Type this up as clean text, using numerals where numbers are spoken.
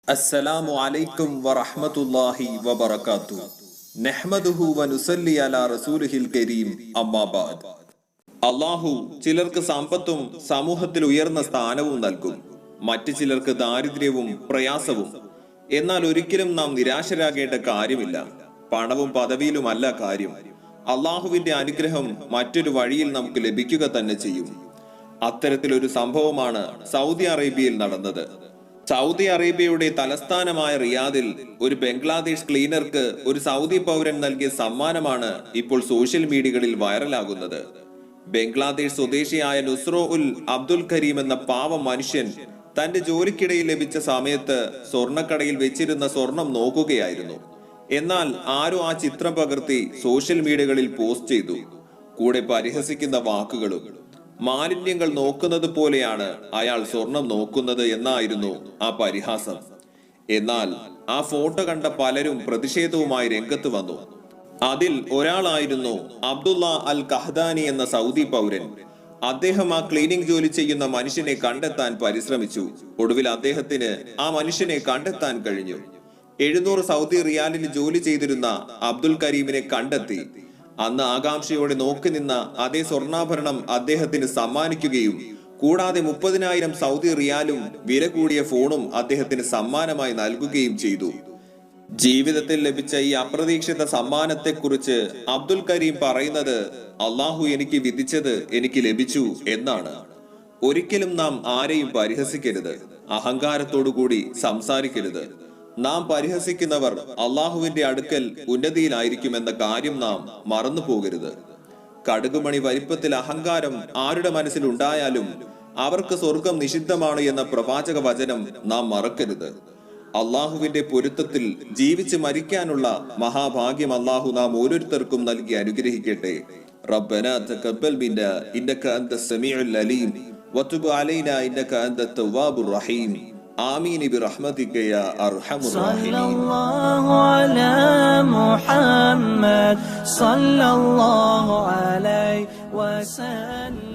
അസ്സലാമു അലൈക്കും വറഹ്മത്തുള്ളാഹി വബറകാതുഹു. നഹ്മദുഹു വനുസല്ലി അലാ റസൂലിഹിൽ കരീം. അമ്മാ ബഅദ്. അല്ലാഹു ചിലർക്ക് സമ്പത്തും സമൂഹത്തിൽ ഉയർന്ന സ്ഥാനവും നൽകും, മറ്റു ചിലർക്ക് ദാരിദ്ര്യവും പ്രയാസവും. എന്നാൽ ഒരിക്കലും നാം നിരാശരാകേണ്ട കാര്യമില്ല. പണവും പദവിയിലുമല്ല കാര്യം. അള്ളാഹുവിന്റെ അനുഗ്രഹം മറ്റൊരു വഴിയിൽ നമുക്ക് ലഭിക്കുക തന്നെ ചെയ്യും. അത്തരത്തിലൊരു സംഭവമാണ് സൗദി അറേബ്യയിൽ നടന്നത്. സൗദി അറേബ്യയുടെ തലസ്ഥാനമായ റിയാദിൽ ഒരു ബംഗ്ലാദേശ് ക്ലീനർക്ക് ഒരു സൗദി പൗരൻ നൽകിയ സമ്മാനമാണ് ഇപ്പോൾ സോഷ്യൽ മീഡിയകളിൽ വൈറലാകുന്നത്. ബംഗ്ലാദേശ് സ്വദേശിയായ നുസ്രോ ഉൽ അബ്ദുൽ കരീം എന്ന പാവം മനുഷ്യൻ തന്റെ ജോലിക്കിടയിൽ ലഭിച്ച സമയത്ത് സ്വർണ്ണക്കടയിൽ വെച്ചിരുന്ന സ്വർണം നോക്കുകയായിരുന്നു. എന്നാൽ ആരോ ആ ചിത്രം പകർത്തി സോഷ്യൽ മീഡിയകളിൽ പോസ്റ്റ് ചെയ്തു. കൂടെ പരിഹസിക്കുന്ന വാക്കുകളും. മാലിന്യങ്ങൾ നോക്കുന്നത് പോലെയാണ് അയാൾ സ്വർണം നോക്കുന്നത് എന്നായിരുന്നു ആ പരിഹാസം. എന്നാൽ ആ ഫോട്ടോ കണ്ട പലരും പ്രതിഷേധവുമായി രംഗത്ത് വന്നു. അതിൽ ഒരാളായിരുന്നു അബ്ദുള്ള അൽ കഹ്ദാനി എന്ന സൗദി പൗരൻ. അദ്ദേഹം ആ ക്ലീനിംഗ് ജോലി ചെയ്യുന്ന മനുഷ്യനെ കണ്ടെത്താൻ പരിശ്രമിച്ചു. ഒടുവിൽ അദ്ദേഹത്തിന് ആ മനുഷ്യനെ കണ്ടെത്താൻ കഴിഞ്ഞു. 700 സൗദി റിയാലിന് ജോലി ചെയ്തിരുന്ന അബ്ദുൽ കരീമിനെ കണ്ടെത്തി. അന്ന് ആകാംക്ഷയോടെ നോക്കി നിന്ന അതേ സ്വർണ്ണാഭരണം അദ്ദേഹത്തിന് സമ്മാനിക്കുകയും കൂടാതെ 30,000 സൗദി റിയാലും വില കൂടിയ ഫോണും അദ്ദേഹത്തിന് സമ്മാനമായി നൽകുകയും ചെയ്തു. ജീവിതത്തിൽ ലഭിച്ച ഈ അപ്രതീക്ഷിത സമ്മാനത്തെക്കുറിച്ച് അബ്ദുൽ കരീം പറയുന്നത്, അള്ളാഹു എനിക്ക് വിധിച്ചത് എനിക്ക് ലഭിച്ചു എന്നാണ്. ഒരിക്കലും നാം ആരെയും പരിഹസിക്കരുത്, അഹങ്കാരത്തോടുകൂടി സംസാരിക്കരുത്. നാം പരിഹസിക്കുന്നവർ അള്ളാഹുവിന്റെ അടുക്കൽ ഉന്നതിയിലായിരിക്കുമെന്ന കാര്യം നാം മറന്നു പോകരുത്. കടുകുമണി വലിപ്പത്തിൽ അഹങ്കാരം ആരുടെ മനസ്സിൽ ഉണ്ടായാലും അവർക്ക് സ്വർഗം നിഷിദ്ധമാണ് എന്ന പ്രവാചക വചനം നാം മറക്കരുത്. അള്ളാഹുവിന്റെ പൊരുത്തത്തിൽ ജീവിച്ച് മരിക്കാനുള്ള മഹാഭാഗ്യം അള്ളാഹു നാം ഓരോരുത്തർക്കും നൽകി അനുഗ്രഹിക്കട്ടെ. റബ്ബനാ തഖബ്ബൽ മിന്നാ ഇന്നക അൻതസ് സമീഉൽ അലീം വതുബ് അലൈനാ ഇന്നക അൻതത് തവ്വാബുർ റഹീം. آمين برحمتك يا أرحم الراحمين. صلى الله على محمد صلى الله عليه وسلم.